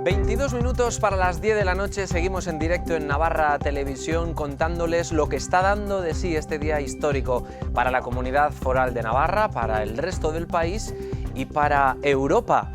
22 minutos para las 10 de la noche, seguimos en directo en Navarra Televisión contándoles lo que está dando de sí este día histórico para la Comunidad Foral de Navarra, para el resto del país y para Europa.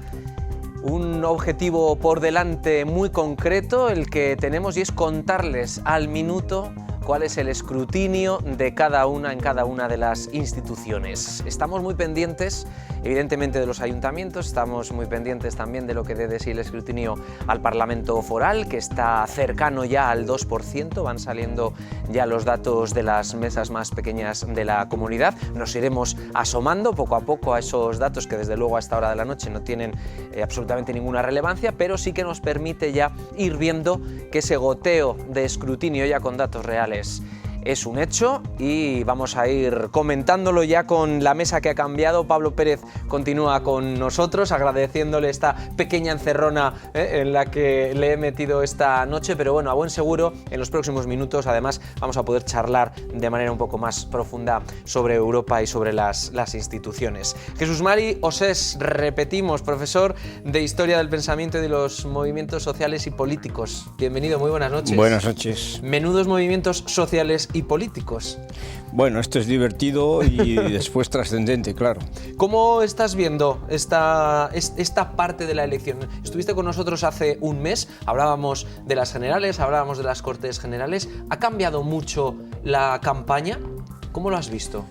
Un objetivo por delante muy concreto el que tenemos y es contarles al minuto cuál es el escrutinio de cada una en cada una de las instituciones. Estamos muy pendientes, evidentemente, de los ayuntamientos, estamos muy pendientes también de lo que dé de sí el escrutinio al Parlamento Foral, que está cercano ya al 2%, van saliendo ya los datos de las mesas más pequeñas de la comunidad. Nos iremos asomando poco a poco a esos datos que desde luego a esta hora de la noche no tienen absolutamente ninguna relevancia, pero sí que nos permite ya ir viendo que ese goteo de escrutinio ya con datos reales es un hecho y vamos a ir comentándolo ya con la mesa que ha cambiado. Pablo Pérez continúa con nosotros agradeciéndole esta pequeña encerrona en la que le he metido esta noche, pero bueno, a buen seguro en los próximos minutos además vamos a poder charlar de manera un poco más profunda sobre Europa y sobre las instituciones. Jesús Mari Osés, repetimos, profesor de Historia del Pensamiento y de los Movimientos Sociales y Políticos. Bienvenido, muy buenas noches. Buenas noches. Menudos movimientos sociales y políticos. Bueno, esto es divertido y después trascendente, claro. ¿Cómo estás viendo esta parte de la elección? Estuviste con nosotros hace un mes, hablábamos de las generales, hablábamos de las Cortes Generales. ¿Ha cambiado mucho la campaña? ¿Cómo lo has visto?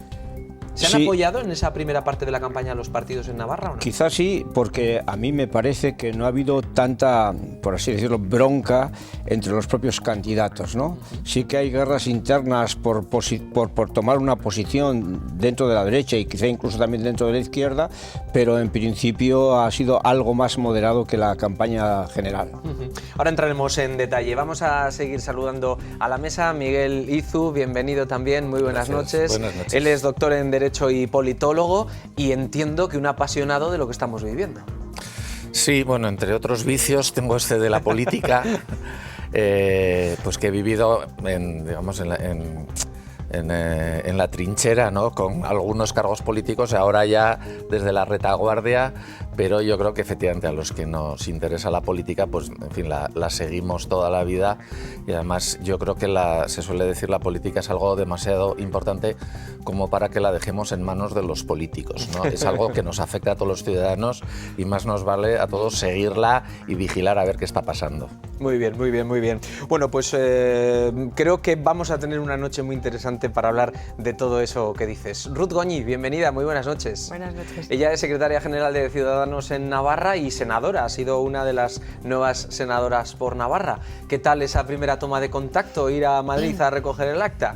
¿Se han apoyado en esa primera parte de la campaña los partidos en Navarra o no? Quizás sí, porque a mí me parece que no ha habido tanta, por así decirlo, bronca entre los propios candidatos, ¿no? Sí que hay guerras internas por tomar una posición dentro de la derecha y quizá incluso también dentro de la izquierda, pero en principio ha sido algo más moderado que la campaña general. Ahora entraremos en detalle. Vamos a seguir saludando a la mesa. Miguel Izu, bienvenido también, muy buenas noches. Buenas noches. Él es doctor en Derecho y politólogo y entiendo que un apasionado de lo que estamos viviendo. Sí, bueno, entre otros vicios tengo este de la política, pues que he vivido en la trinchera, ¿no? Con algunos cargos políticos, ahora ya desde la retaguardia, pero yo creo que efectivamente a los que nos interesa la política, pues en fin, la seguimos toda la vida y además yo creo que se suele decir la política es algo demasiado importante como para que la dejemos en manos de los políticos, ¿no? Es algo que nos afecta a todos los ciudadanos y más nos vale a todos seguirla y vigilar a ver qué está pasando. Muy bien, muy bien, muy bien. Bueno, pues creo que vamos a tener una noche muy interesante para hablar de todo eso que dices. Ruth Goñi, bienvenida, muy buenas noches. Buenas noches. Ella es secretaria general de Ciudadanos en Navarra y senadora, ha sido una de las nuevas senadoras por Navarra. ¿Qué tal esa primera toma de contacto, ir a Madrid a recoger el acta?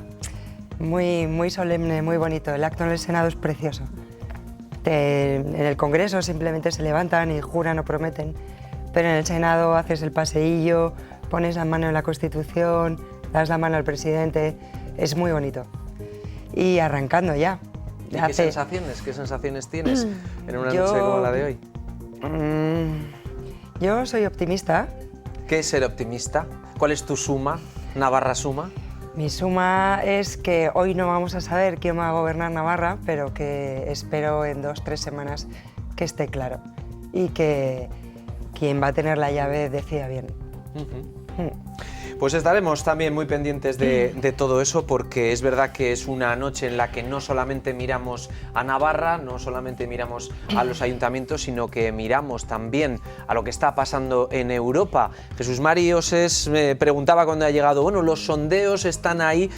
Muy solemne, muy bonito. El acto en el Senado es precioso. En el Congreso simplemente se levantan y juran o prometen, pero en el Senado haces el paseillo, pones la mano en la Constitución, das la mano al presidente, es muy bonito. Y arrancando ya. ¿Y qué sensaciones tienes en una noche como la de hoy? Yo soy optimista. ¿Qué es ser optimista? ¿Cuál es tu suma? ¿Navarra suma? Mi suma es que hoy no vamos a saber quién va a gobernar Navarra, pero que espero en 2 o 3 semanas que esté claro y que quien va a tener la llave decida bien. Pues estaremos también muy pendientes de todo eso, porque es verdad que es una noche en la que no solamente miramos a Navarra, no solamente miramos a los ayuntamientos, sino que miramos también a lo que está pasando en Europa. Jesús Mari Osés me preguntaba cuando ha llegado, bueno, los sondeos están ahí,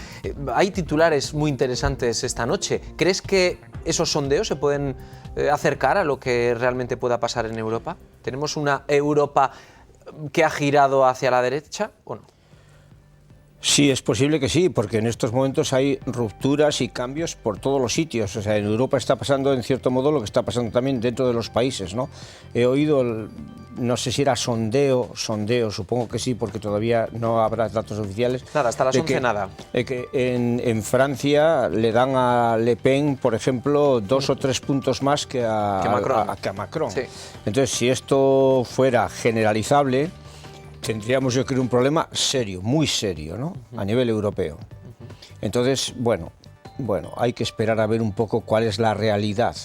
hay titulares muy interesantes esta noche. ¿Crees que esos sondeos se pueden acercar a lo que realmente pueda pasar en Europa? ¿Tenemos una Europa que ha girado hacia la derecha o no? Sí, es posible que sí, porque en estos momentos hay rupturas y cambios por todos los sitios. O sea, en Europa está pasando, en cierto modo, lo que está pasando también dentro de los países, ¿no? He oído, no sé si era sondeo, supongo que sí, porque todavía no habrá datos oficiales. Nada, hasta las 11 nada. Que en Francia le dan a Le Pen, por ejemplo, 2 o 3 puntos más que a Macron. Sí. Entonces, si esto fuera generalizable, tendríamos, yo creo, un problema serio, muy serio, ¿no? A nivel europeo. Entonces, bueno, hay que esperar a ver un poco cuál es la realidad.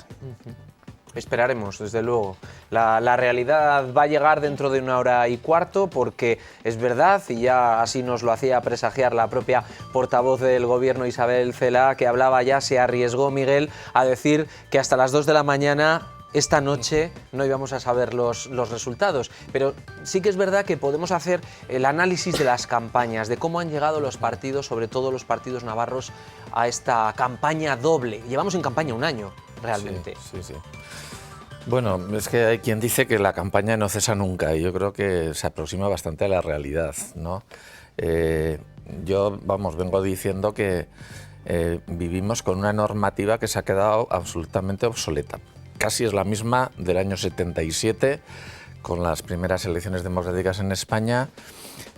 Esperaremos, desde luego. La realidad va a llegar dentro de 1h15 porque es verdad, y ya así nos lo hacía presagiar la propia portavoz del Gobierno, Isabel Celaá, que hablaba ya, se arriesgó Miguel a decir que hasta las 2 de la mañana esta noche no íbamos a saber los resultados, pero sí que es verdad que podemos hacer el análisis de las campañas, de cómo han llegado los partidos, sobre todo los partidos navarros, a esta campaña doble. Llevamos en campaña un año, realmente. Sí. Bueno, es que hay quien dice que la campaña no cesa nunca y yo creo que se aproxima bastante a la realidad, ¿no? Yo, vengo diciendo que vivimos con una normativa que se ha quedado absolutamente obsoleta. Casi es la misma del año 77, con las primeras elecciones democráticas en España,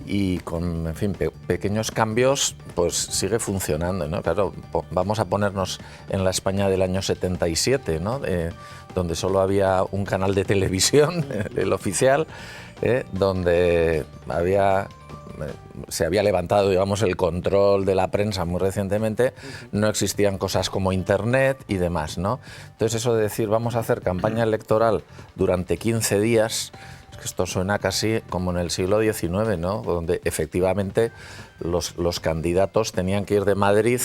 y con, en fin, pequeños cambios, pues sigue funcionando, ¿no? Claro, vamos a ponernos en la España del año 77, ¿no? Donde solo había un canal de televisión, el oficial, donde se había levantado, digamos, el control de la prensa muy recientemente, no existían cosas como Internet y demás, ¿no? Entonces eso de decir, vamos a hacer campaña electoral durante 15 días, es que esto suena casi como en el siglo XIX, ¿no? Donde efectivamente los candidatos tenían que ir de Madrid,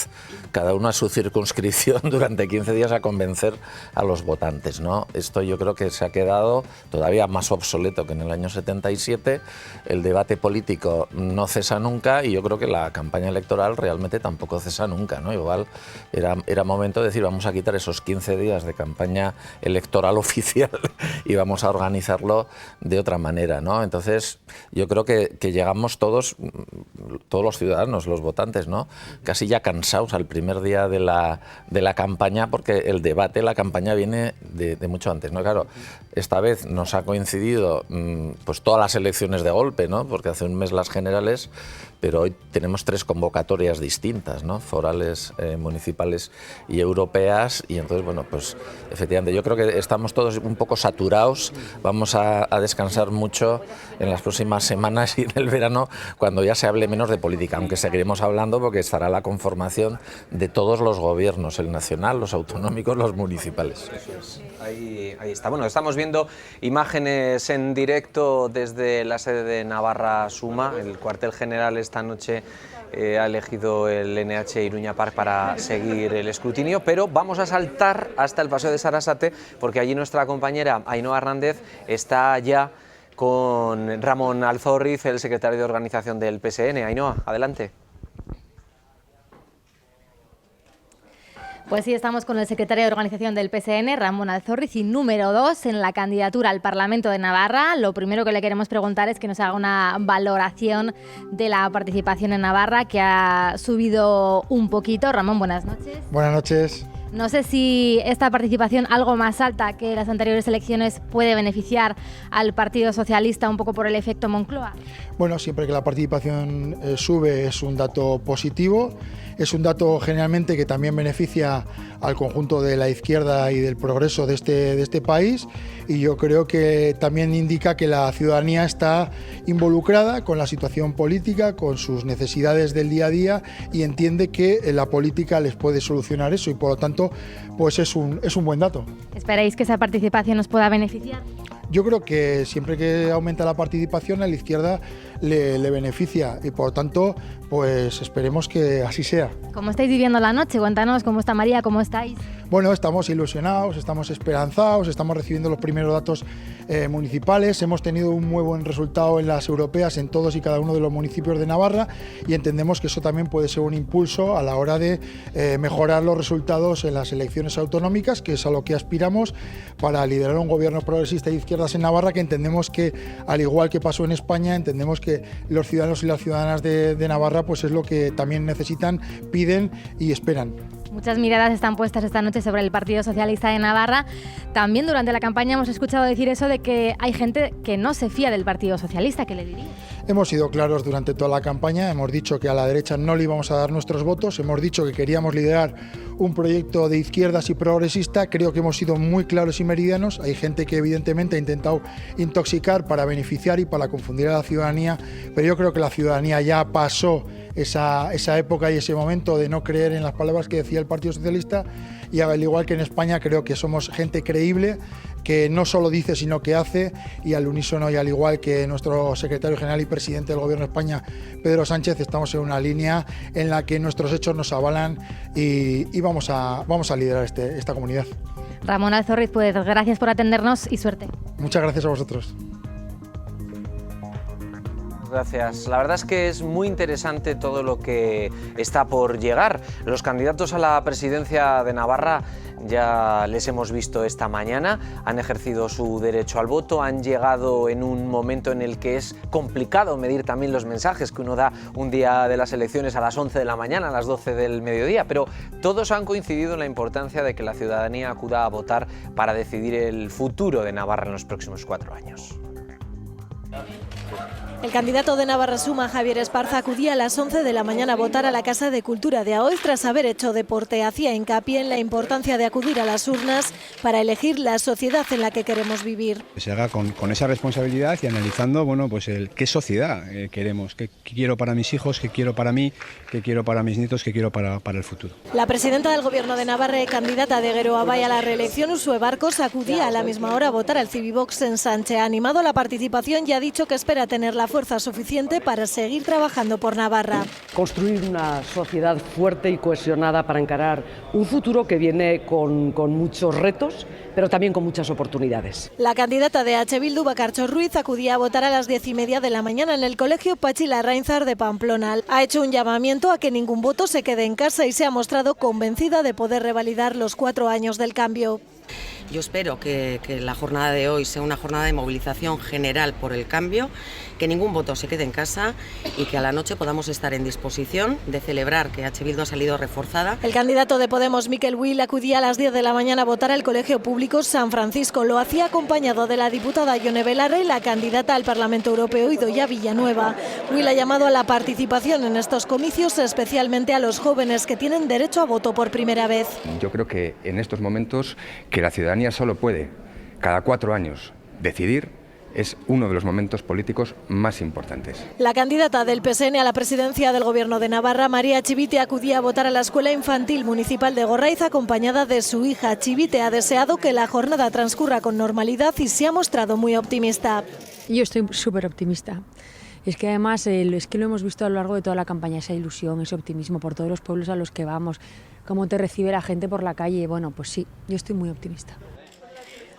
cada uno a su circunscripción, durante 15 días a convencer a los votantes, ¿no? Esto yo creo que se ha quedado todavía más obsoleto que en el año 77. El debate político no cesa nunca y yo creo que la campaña electoral realmente tampoco cesa nunca, ¿no? Igual era momento de decir, vamos a quitar esos 15 días de campaña electoral oficial y vamos a organizarlo de otra manera, ¿no? Entonces yo creo que llegamos todos los ciudadanos, los votantes, ¿no? Casi ya cansados al primer día de la campaña, porque el debate, la campaña viene de mucho antes, ¿no? Claro, esta vez nos ha coincidido pues todas las elecciones de golpe, ¿no? Porque hace un mes las generales, pero hoy tenemos 3 convocatorias distintas, ¿no? Forales, municipales y europeas, y entonces, bueno, pues efectivamente yo creo que estamos todos un poco saturados, vamos a descansar mucho en las próximas semanas y en el verano, cuando ya se hable menos de política, aunque seguiremos hablando porque estará la conformación de todos los gobiernos, el nacional, los autonómicos, los municipales. Ahí está. Bueno, estamos viendo imágenes en directo desde la sede de Navarra Suma. El cuartel general esta noche ha elegido el NH Iruña Park para seguir el escrutinio, pero vamos a saltar hasta el Paseo de Sarasate porque allí nuestra compañera Ainhoa Hernández está ya con Ramón Alzorriz, el secretario de organización del PSN. Ainhoa, adelante. Pues sí, estamos con el secretario de organización del PSN, Ramón Alzorriz, y número 2 en la candidatura al Parlamento de Navarra. Lo primero que le queremos preguntar es que nos haga una valoración de la participación en Navarra, que ha subido un poquito. Ramón, buenas noches. Buenas noches. No sé si esta participación algo más alta que las anteriores elecciones puede beneficiar al Partido Socialista un poco por el efecto Moncloa. Bueno, siempre que la participación sube es un dato positivo, es un dato generalmente que también beneficia al conjunto de la izquierda y del progreso de este país, y yo creo que también indica que la ciudadanía está involucrada con la situación política, con sus necesidades del día a día, y entiende que la política les puede solucionar eso, y por lo tanto pues es un buen dato. ¿Esperáis que esa participación nos pueda beneficiar? Yo creo que siempre que aumenta la participación a la izquierda le beneficia, y por lo tanto pues esperemos que así sea. ¿Cómo estáis viviendo la noche? Cuéntanos, ¿cómo está María? ¿Cómo estáis? Bueno, estamos ilusionados, estamos esperanzados, estamos recibiendo los primeros datos municipales, hemos tenido un muy buen resultado en las europeas en todos y cada uno de los municipios de Navarra, y entendemos que eso también puede ser un impulso a la hora de mejorar los resultados en las elecciones autonómicas, que es a lo que aspiramos para liderar un gobierno progresista de izquierdas en Navarra, que entendemos que, al igual que pasó en España, entendemos que los ciudadanos y las ciudadanas de Navarra pues es lo que también necesitan, piden y esperan. Muchas miradas están puestas esta noche sobre el Partido Socialista de Navarra. También durante la campaña hemos escuchado decir eso de que hay gente que no se fía del Partido Socialista. ¿Qué le diría? Hemos sido claros durante toda la campaña, hemos dicho que a la derecha no le íbamos a dar nuestros votos, hemos dicho que queríamos liderar un proyecto de izquierdas y progresista. Creo que hemos sido muy claros y meridianos. Hay gente que evidentemente ha intentado intoxicar para beneficiar y para confundir a la ciudadanía, pero yo creo que la ciudadanía ya pasó esa época y ese momento de no creer en las palabras que decía el Partido Socialista, y al igual que en España creo que somos gente creíble, que no solo dice sino que hace, y al unísono y al igual que nuestro secretario general y presidente del Gobierno de España, Pedro Sánchez, estamos en una línea en la que nuestros hechos nos avalan y vamos a liderar esta comunidad. Ramón Alzorriz, pues gracias por atendernos y suerte. Muchas gracias a vosotros. Gracias. La verdad es que es muy interesante todo lo que está por llegar. Los candidatos a la presidencia de Navarra ya les hemos visto esta mañana, han ejercido su derecho al voto, han llegado en un momento en el que es complicado medir también los mensajes que uno da un día de las elecciones a las 11 de la mañana, a las 12 del mediodía, pero todos han coincidido en la importancia de que la ciudadanía acuda a votar para decidir el futuro de Navarra en los próximos 4 años. El candidato de Navarra Suma, Javier Esparza, acudía a las 11 de la mañana a votar a la Casa de Cultura de Aoiz tras haber hecho deporte. Hacía hincapié en la importancia de acudir a las urnas para elegir la sociedad en la que queremos vivir. Que se haga con esa responsabilidad y analizando, bueno, pues qué sociedad queremos, qué quiero para mis hijos, qué quiero para mí, qué quiero para mis nietos, qué quiero para el futuro. La presidenta del Gobierno de Navarra, candidata de Gero Abay a la reelección, Uxue Barcos, acudía a la misma hora a votar al Civivox en Sanche. Ha animado a la participación y ha dicho que espera tener la fuerza suficiente para seguir trabajando por Navarra. Construir una sociedad fuerte y cohesionada para encarar un futuro que viene con muchos retos, pero también con muchas oportunidades. La candidata de H. Bildu, Bakartxo Ruiz, acudía a votar a las 10:30 de la mañana en el Colegio Patxi Larrainzar de Pamplona. Ha hecho un llamamiento a que ningún voto se quede en casa y se ha mostrado convencida de poder revalidar los 4 años del cambio. Yo espero que la jornada de hoy sea una jornada de movilización general por el cambio, que ningún voto se quede en casa y que a la noche podamos estar en disposición de celebrar que H. Bildu ha salido reforzada. El candidato de Podemos, Mikel Will, acudía a las 10 de la mañana a votar al Colegio Público San Francisco. Lo hacía acompañado de la diputada Ione Belarra y la candidata al Parlamento Europeo, Idoia Villanueva. Will ha llamado a la participación en estos comicios, especialmente a los jóvenes que tienen derecho a voto por primera vez. Yo creo que en estos momentos que la ciudadanía solo puede, cada 4 años, decidir, es uno de los momentos políticos más importantes. La candidata del PSN a la presidencia del Gobierno de Navarra, María Chivite, acudía a votar a la Escuela Infantil Municipal de Gorraiz acompañada de su hija. Chivite ha deseado que la jornada transcurra con normalidad y se ha mostrado muy optimista. Yo estoy súper optimista. Es que además es que lo hemos visto a lo largo de toda la campaña, esa ilusión, ese optimismo por todos los pueblos a los que vamos, cómo te recibe la gente por la calle. Bueno, pues sí, yo estoy muy optimista.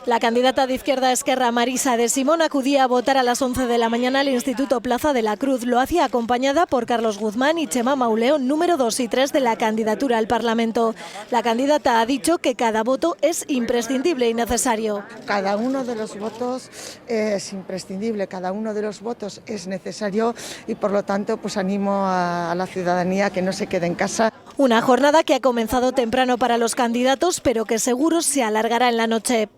La candidata de Izquierda Esquerra, Marisa de Simón, acudía a votar a las 11 de la mañana al Instituto Plaza de la Cruz. Lo hacía acompañada por Carlos Guzmán y Chema Mauleón, número 2 y 3 de la candidatura al Parlamento. La candidata ha dicho que cada voto es imprescindible y necesario. Cada uno de los votos es imprescindible, cada uno de los votos es necesario y por lo tanto pues animo a la ciudadanía que no se quede en casa. Una jornada que ha comenzado temprano para los candidatos, pero que seguro se alargará en la noche.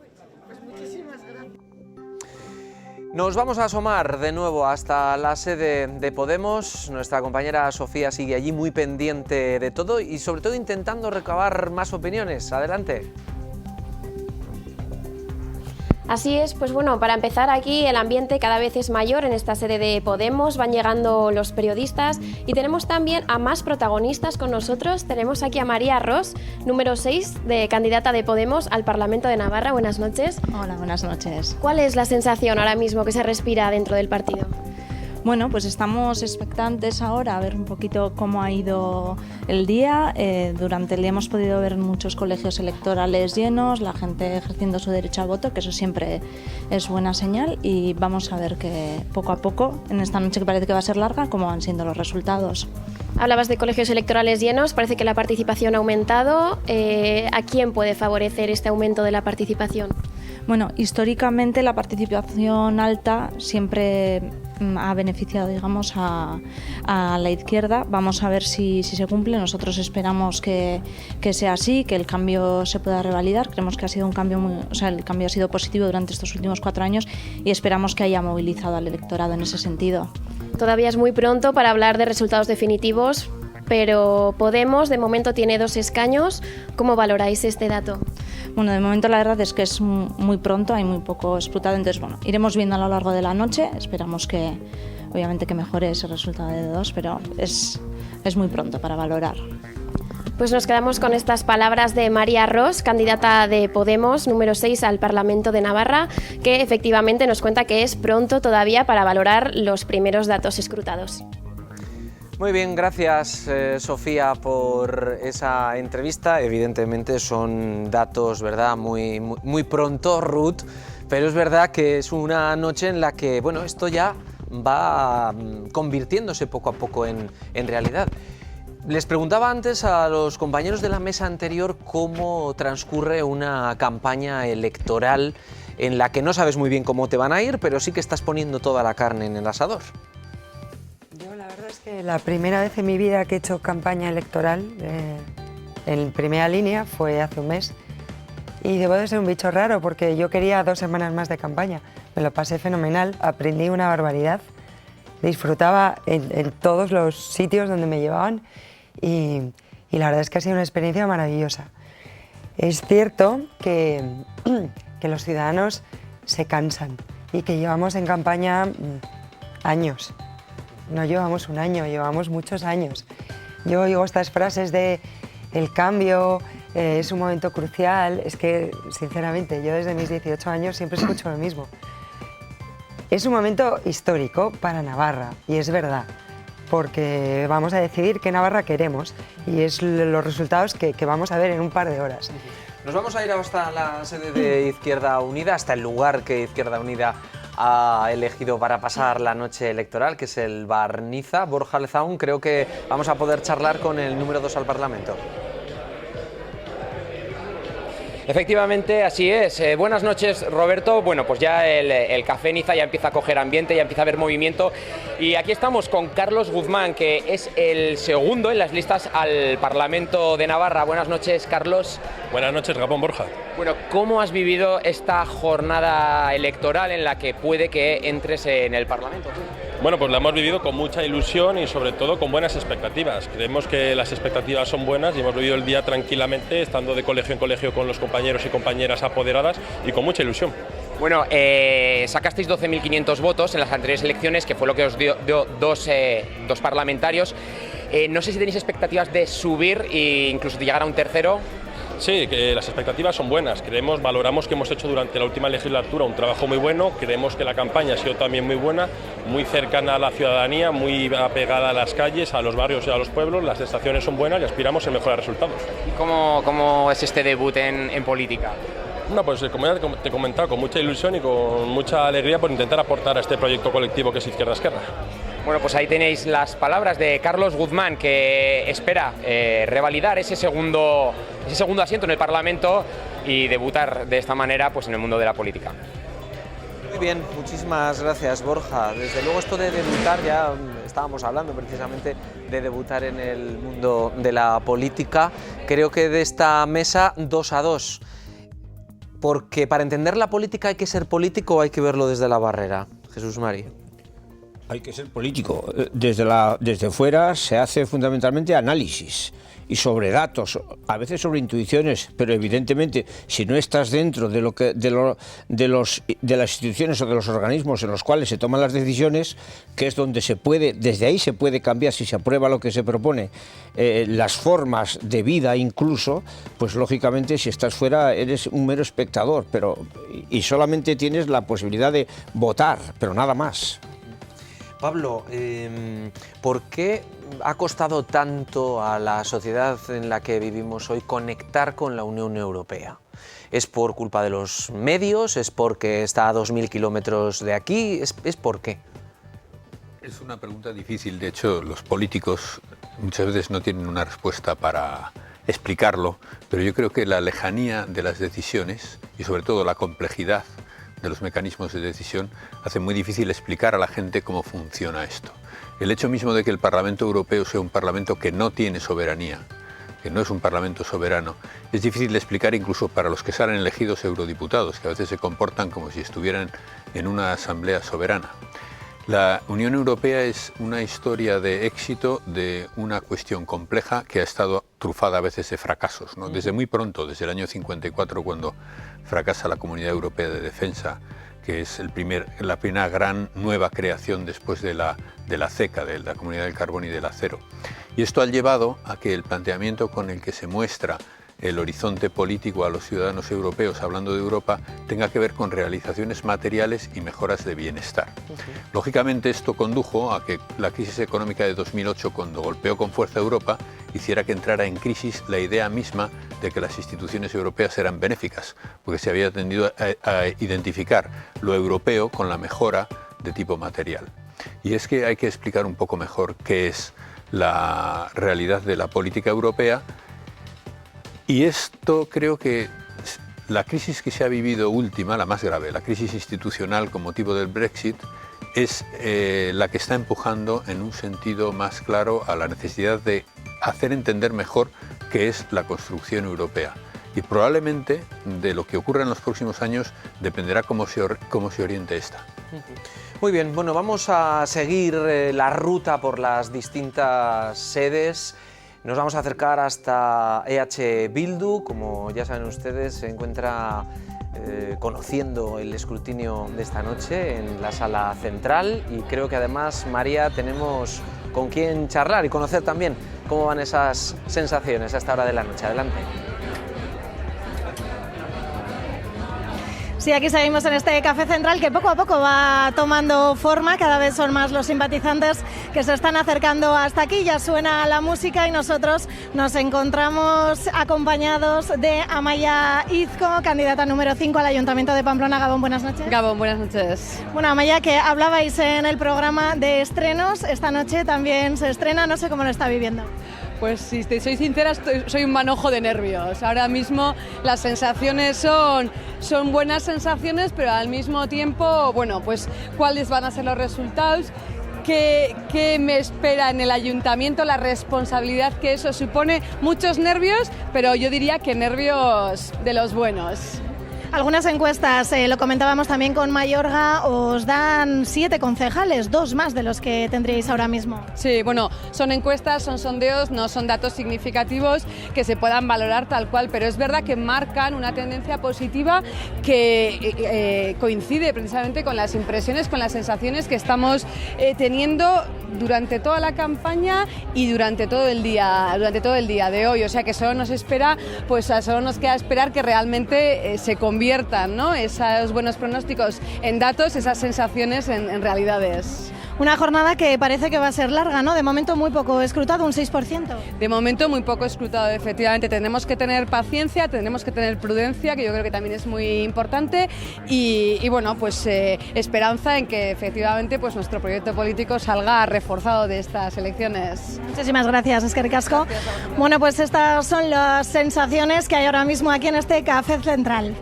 Nos vamos a asomar de nuevo hasta la sede de Podemos. Nuestra compañera Sofía sigue allí muy pendiente de todo y sobre todo intentando recabar más opiniones. Adelante. Así es, pues bueno, para empezar aquí el ambiente cada vez es mayor en esta sede de Podemos, van llegando los periodistas y tenemos también a más protagonistas con nosotros. Tenemos aquí a María Ros, número 6 de candidata de Podemos al Parlamento de Navarra. Buenas noches. Hola, buenas noches. ¿Cuál es la sensación ahora mismo que se respira dentro del partido? Bueno, pues estamos expectantes ahora a ver un poquito cómo ha ido el día. Durante el día hemos podido ver muchos colegios electorales llenos, la gente ejerciendo su derecho a voto, que eso siempre es buena señal, y vamos a ver que poco a poco, en esta noche que parece que va a ser larga, cómo van siendo los resultados. Hablabas de colegios electorales llenos, parece que la participación ha aumentado. ¿A quién puede favorecer este aumento de la participación? Bueno, históricamente la participación alta siempre ha beneficiado, digamos, a la izquierda. Vamos a ver si se cumple. Nosotros esperamos que sea así, que el cambio se pueda revalidar. Creemos que ha sido un cambio el cambio ha sido positivo durante estos últimos 4 años y esperamos que haya movilizado al electorado en ese sentido. Todavía es muy pronto para hablar de resultados definitivos, pero Podemos de momento tiene 2 escaños. ¿Cómo valoráis este dato? Bueno, de momento la verdad es que es muy pronto, hay muy poco escrutado, entonces bueno, iremos viendo a lo largo de la noche, esperamos que obviamente que mejore ese resultado de 2, pero es muy pronto para valorar. Pues nos quedamos con estas palabras de María Ros, candidata de Podemos, número 6 al Parlamento de Navarra, que efectivamente nos cuenta que es pronto todavía para valorar los primeros datos escrutados. Muy bien, gracias Sofía por esa entrevista. Evidentemente son datos, ¿verdad?, muy pronto, Ruth, pero es verdad que es una noche en la que, bueno, esto ya va convirtiéndose poco a poco en realidad. Les preguntaba antes a los compañeros de la mesa anterior cómo transcurre una campaña electoral en la que no sabes muy bien cómo te van a ir, pero sí que estás poniendo toda la carne en el asador. Yo la verdad es que la primera vez en mi vida que he hecho campaña electoral en primera línea fue hace un mes y debo de ser un bicho raro porque yo quería 2 semanas más de campaña. Me lo pasé fenomenal, aprendí una barbaridad, disfrutaba en todos los sitios donde me llevaban y la verdad es que ha sido una experiencia maravillosa. Es cierto que los ciudadanos se cansan y que llevamos en campaña años. No llevamos un año, llevamos muchos años. Yo oigo estas frases de el cambio, es un momento crucial. Es que, sinceramente, yo desde mis 18 años siempre escucho lo mismo. Es un momento histórico para Navarra, y es verdad, porque vamos a decidir qué Navarra queremos y es los resultados que vamos a ver en un par de horas. Nos vamos a ir hasta la sede de Izquierda Unida, hasta el lugar que Izquierda Unida ha elegido para pasar la noche electoral, que es el Bar Niza. Borja Lezaun, creo que vamos a poder charlar con el número 2 al Parlamento. Efectivamente, así es. Buenas noches, Roberto. Bueno, pues ya el Café Niza ya empieza a coger ambiente, ya empieza a haber movimiento. Y aquí estamos con Carlos Guzmán, que es el segundo en las listas al Parlamento de Navarra. Buenas noches, Carlos. Buenas noches, Gabón, Borja. Bueno, ¿cómo has vivido esta jornada electoral en la que puede que entres en el Parlamento? Bueno, pues la hemos vivido con mucha ilusión y sobre todo con buenas expectativas. Creemos que las expectativas son buenas y hemos vivido el día tranquilamente, estando de colegio en colegio con los compañeros y compañeras apoderadas y con mucha ilusión. Bueno, sacasteis 12.500 votos en las anteriores elecciones, que fue lo que os dio dos parlamentarios. No sé si tenéis expectativas de subir e incluso de llegar a un tercero. Sí, que las expectativas son buenas. Valoramos que hemos hecho durante la última legislatura un trabajo muy bueno. Creemos que la campaña ha sido también muy buena, muy cercana a la ciudadanía, muy apegada a las calles, a los barrios y a los pueblos. Las estaciones son buenas y aspiramos a mejorar resultados. ¿Y cómo es este debut en política? Bueno, pues como ya te he comentado, con mucha ilusión y con mucha alegría por intentar aportar a este proyecto colectivo que es Izquierda Esquerra. Bueno, pues ahí tenéis las palabras de Carlos Guzmán, que espera revalidar ese segundo asiento en el Parlamento y debutar de esta manera pues en el mundo de la política. Muy bien, muchísimas gracias, Borja. Desde luego esto de debutar, ya estábamos hablando precisamente de debutar en el mundo de la política. Creo que de esta mesa 2 a 2. Porque para entender la política hay que ser político o hay que verlo desde la barrera. Jesús Mari. Hay que ser político. Desde fuera se hace fundamentalmente análisis y sobre datos, a veces sobre intuiciones, pero evidentemente si no estás dentro de las instituciones o de los organismos en los cuales se toman las decisiones, que es donde desde ahí se puede cambiar si se aprueba lo que se propone, las formas de vida incluso, pues lógicamente si estás fuera eres un mero espectador, y solamente tienes la posibilidad de votar, pero nada más. Pablo, ¿por qué ha costado tanto a la sociedad en la que vivimos hoy conectar con la Unión Europea? ¿Es por culpa de los medios? ¿Es porque está a 2.000 kilómetros de aquí? ¿Es por qué? Es una pregunta difícil. De hecho, los políticos muchas veces no tienen una respuesta para explicarlo, pero yo creo que la lejanía de las decisiones y sobre todo la complejidad de los mecanismos de decisión hace muy difícil explicar a la gente cómo funciona esto. El hecho mismo de que el Parlamento Europeo sea un parlamento que no tiene soberanía, que no es un parlamento soberano, es difícil de explicar incluso para los que salen elegidos eurodiputados, que a veces se comportan como si estuvieran en una asamblea soberana. La Unión Europea es una historia de éxito de una cuestión compleja que ha estado trufada a veces de fracasos, ¿no? Desde muy pronto, desde el año 54, cuando fracasa la Comunidad Europea de Defensa, que es la primera gran nueva creación después de la CECA, de la Comunidad del Carbón y del Acero. Y esto ha llevado a que el planteamiento con el que se muestra el horizonte político a los ciudadanos europeos, hablando de Europa, tenga que ver con realizaciones materiales y mejoras de bienestar. Lógicamente esto condujo a que la crisis económica de 2008, cuando golpeó con fuerza a Europa, hiciera que entrara en crisis la idea misma de que las instituciones europeas eran benéficas, porque se había tendido a identificar lo europeo con la mejora de tipo material. Y es que hay que explicar un poco mejor qué es la realidad de la política europea. Y esto creo que la crisis que se ha vivido última, la más grave, la crisis institucional con motivo del Brexit, es la que está empujando en un sentido más claro a la necesidad de hacer entender mejor qué es la construcción europea. Y probablemente de lo que ocurra en los próximos años dependerá cómo se oriente esta. Muy bien, bueno, vamos a seguir la ruta por las distintas sedes. Nos vamos a acercar hasta EH Bildu. Como ya saben ustedes, se encuentra conociendo el escrutinio de esta noche en la sala central, y creo que además, María, tenemos con quién charlar y conocer también cómo van esas sensaciones a esta hora de la noche. Adelante. Sí, aquí seguimos en este café central que poco a poco va tomando forma, cada vez son más los simpatizantes que se están acercando hasta aquí, ya suena la música y nosotros nos encontramos acompañados de Amaia Izco, candidata número 5 al Ayuntamiento de Pamplona. Gabón, buenas noches. Gabón, buenas noches. Bueno, Amaia, que hablabais en el programa de estrenos, esta noche también se estrena, no sé cómo lo está viviendo. Pues si te soy sincera, soy un manojo de nervios. Ahora mismo las sensaciones son buenas sensaciones, pero al mismo tiempo, bueno, pues cuáles van a ser los resultados, qué me espera en el ayuntamiento, la responsabilidad que eso supone, muchos nervios, pero yo diría que nervios de los buenos. Algunas encuestas, lo comentábamos también con Mayorga, os dan 7 concejales, 2 más de los que tendríais ahora mismo. Sí, bueno, son encuestas, son sondeos, no son datos significativos que se puedan valorar tal cual, pero es verdad que marcan una tendencia positiva que coincide precisamente con las impresiones, con las sensaciones que estamos teniendo durante toda la campaña y durante todo el día de hoy. O sea que solo nos espera, pues solo nos queda esperar que realmente se conviertan, ¿no?, esos buenos pronósticos en datos, esas sensaciones en realidades. Una jornada que parece que va a ser larga, ¿no? De momento muy poco escrutado, un 6%. De momento muy poco escrutado, efectivamente. Tenemos que tener paciencia, tenemos que tener prudencia, que yo creo que también es muy importante, y bueno, pues esperanza en que efectivamente pues nuestro proyecto político salga reforzado de estas elecciones. Muchísimas gracias, eskerrik asko. Bueno, pues estas son las sensaciones que hay ahora mismo aquí en este café central.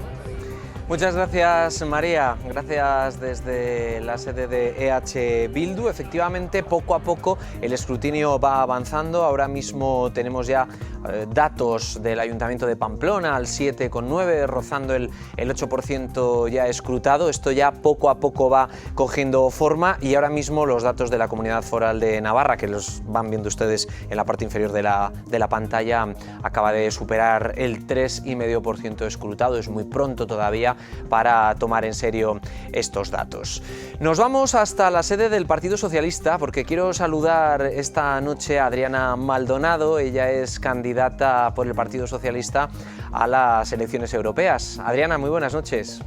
Muchas gracias, María. Gracias desde la sede de EH Bildu. Efectivamente, poco a poco el escrutinio va avanzando. Ahora mismo tenemos ya datos del Ayuntamiento de Pamplona al 7,9, rozando el 8% ya escrutado. Esto ya poco a poco va cogiendo forma, y ahora mismo los datos de la Comunidad Foral de Navarra, que los van viendo ustedes en la parte inferior de la pantalla, acaba de superar el 3,5% escrutado. Es muy pronto todavía para tomar en serio estos datos. Nos vamos hasta la sede del Partido Socialista porque quiero saludar esta noche a Adriana Maldonado. Ella es candidata por el Partido Socialista a las elecciones europeas. Adriana, muy buenas noches.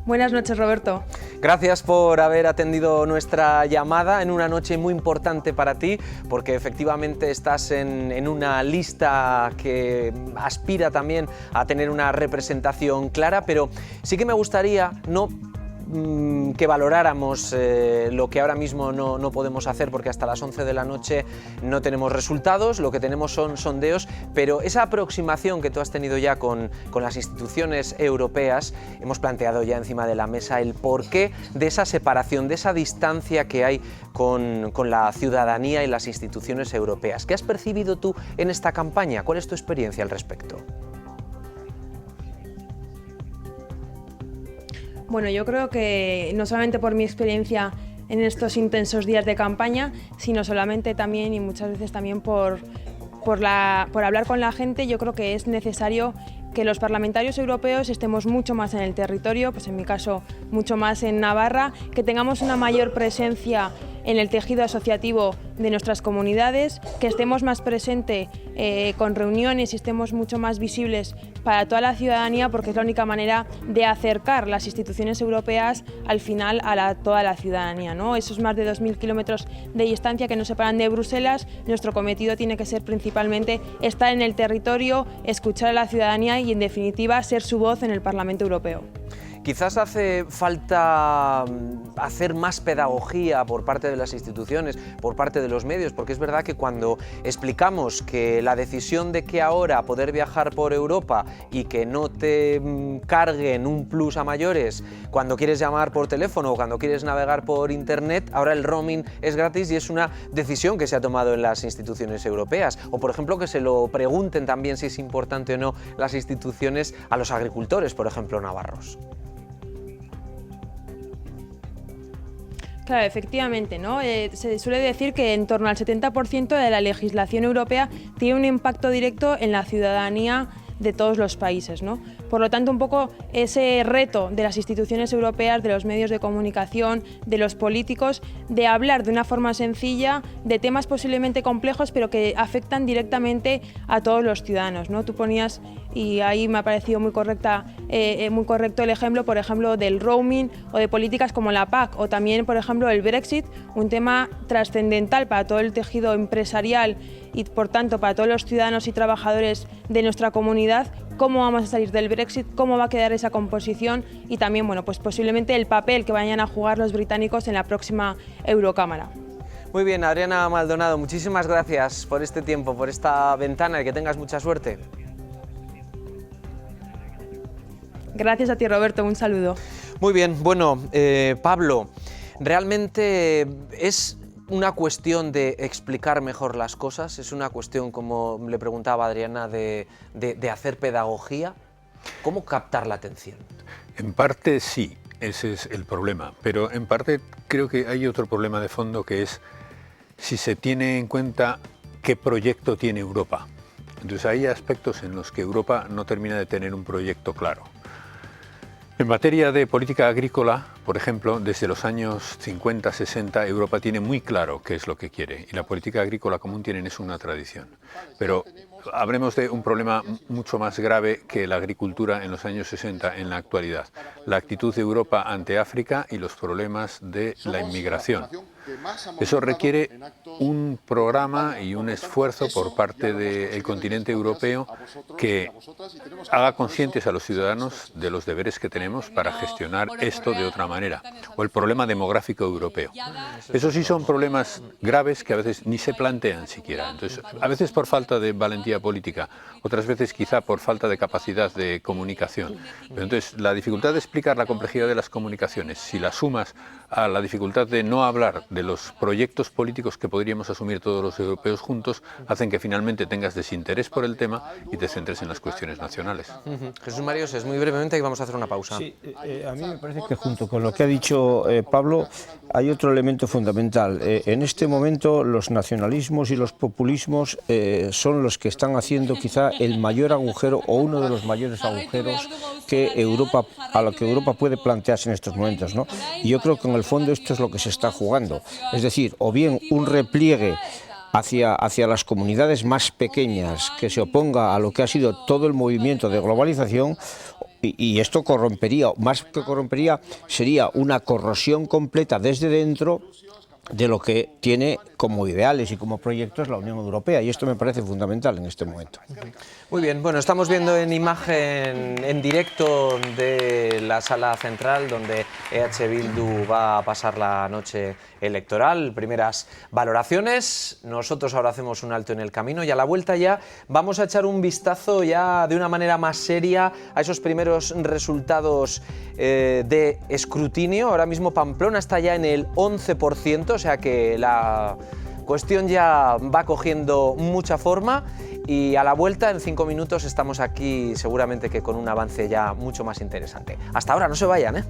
Buenas noches, Roberto. Gracias por haber atendido nuestra llamada en una noche muy importante para ti, porque efectivamente estás en una lista que aspira también a tener una representación clara, pero sí que me gustaría que valoráramos lo que ahora mismo no podemos hacer, porque hasta las 11 de la noche no tenemos resultados, lo que tenemos son sondeos, pero esa aproximación que tú has tenido ya con las instituciones europeas, hemos planteado ya encima de la mesa el porqué de esa separación, de esa distancia que hay con la ciudadanía y las instituciones europeas. ¿Qué has percibido tú en esta campaña? ¿Cuál es tu experiencia al respecto? Bueno, yo creo que no solamente por mi experiencia en estos intensos días de campaña, sino solamente también y muchas veces también por hablar con la gente, yo creo que es necesario que los parlamentarios europeos estemos mucho más en el territorio, pues en mi caso mucho más en Navarra, que tengamos una mayor presencia en el tejido asociativo de nuestras comunidades, que estemos más presentes con reuniones y estemos mucho más visibles para toda la ciudadanía, porque es la única manera de acercar las instituciones europeas al final a toda la ciudadanía, ¿no? Esos más de 2.000 kilómetros de distancia que nos separan de Bruselas, nuestro cometido tiene que ser principalmente estar en el territorio, escuchar a la ciudadanía y, en definitiva, ser su voz en el Parlamento Europeo. Quizás hace falta hacer más pedagogía por parte de las instituciones, por parte de los medios, porque es verdad que cuando explicamos que la decisión de que ahora poder viajar por Europa y que no te carguen un plus a mayores cuando quieres llamar por teléfono o cuando quieres navegar por internet, ahora el roaming es gratis y es una decisión que se ha tomado en las instituciones europeas. O por ejemplo que se lo pregunten también si es importante o no las instituciones a los agricultores, por ejemplo, navarros. Claro, efectivamente, ¿no? Se suele decir que en torno al 70% de la legislación europea tiene un impacto directo en la ciudadanía de todos los países, ¿no? Por lo tanto, un poco ese reto de las instituciones europeas, de los medios de comunicación, de los políticos, de hablar de una forma sencilla de temas posiblemente complejos, pero que afectan directamente a todos los ciudadanos, ¿no? Tú ponías, y ahí me ha parecido muy correcto el ejemplo, por ejemplo, del roaming o de políticas como la PAC, o también, por ejemplo, el Brexit, un tema trascendental para todo el tejido empresarial y, por tanto, para todos los ciudadanos y trabajadores de nuestra comunidad. Cómo vamos a salir del Brexit, cómo va a quedar esa composición y también, bueno, pues posiblemente el papel que vayan a jugar los británicos en la próxima Eurocámara. Muy bien, Adriana Maldonado, muchísimas gracias por este tiempo, por esta ventana y que tengas mucha suerte. Gracias a ti, Roberto, un saludo. Muy bien, bueno, Pablo, realmente es una cuestión de explicar mejor las cosas, es una cuestión, como le preguntaba Adriana, de hacer pedagogía. ¿Cómo captar la atención? En parte sí, ese es el problema, pero en parte creo que hay otro problema de fondo, que es si se tiene en cuenta qué proyecto tiene Europa. Entonces hay aspectos en los que Europa no termina de tener un proyecto claro. En materia de política agrícola, por ejemplo, desde los años 50-60 Europa tiene muy claro qué es lo que quiere, y la política agrícola común tienen es una tradición. Pero hablemos de un problema mucho más grave que la agricultura en los años 60 en la actualidad: la actitud de Europa ante África y los problemas de la inmigración. Eso requiere un programa y un esfuerzo por parte del continente europeo que haga conscientes a los ciudadanos de los deberes que tenemos para gestionar esto de otra manera. O el problema demográfico europeo. Esos sí son problemas graves que a veces ni se plantean siquiera. Entonces, a veces por falta de valentía política, otras veces quizá por falta de capacidad de comunicación. Pero entonces, la dificultad de explicar la complejidad de las comunicaciones, si la sumas a la dificultad de no hablar de los proyectos políticos que podríamos asumir todos los europeos juntos, hacen que finalmente tengas desinterés por el tema y te centres en las cuestiones nacionales. Jesús Mario, es muy brevemente y vamos a hacer una pausa. Sí, a mí me parece que junto con lo que ha dicho Pablo hay otro elemento fundamental. En este momento los nacionalismos y los populismos son los que están haciendo quizá el mayor agujero o uno de los mayores agujeros a lo que Europa puede plantearse en estos momentos, ¿no? Y yo creo que en el fondo esto es lo que se está jugando. Es decir, o bien un repliegue hacia las comunidades más pequeñas que se oponga a lo que ha sido todo el movimiento de globalización, y esto corrompería, más que corrompería, sería una corrosión completa desde dentro de lo que tiene como ideales y como proyectos la Unión Europea, y esto me parece fundamental en este momento. Muy bien, bueno, estamos viendo en imagen, en directo de la sala central donde EH Bildu va a pasar la noche electoral, primeras valoraciones. Nosotros ahora hacemos un alto en el camino y a la vuelta ya vamos a echar un vistazo ya de una manera más seria a esos primeros resultados de escrutinio. Ahora mismo Pamplona está ya en el 11%, o sea que la cuestión ya va cogiendo mucha forma, y a la vuelta en 5 minutos estamos aquí seguramente que con un avance ya mucho más interesante. Hasta ahora, no se vayan, ¿eh?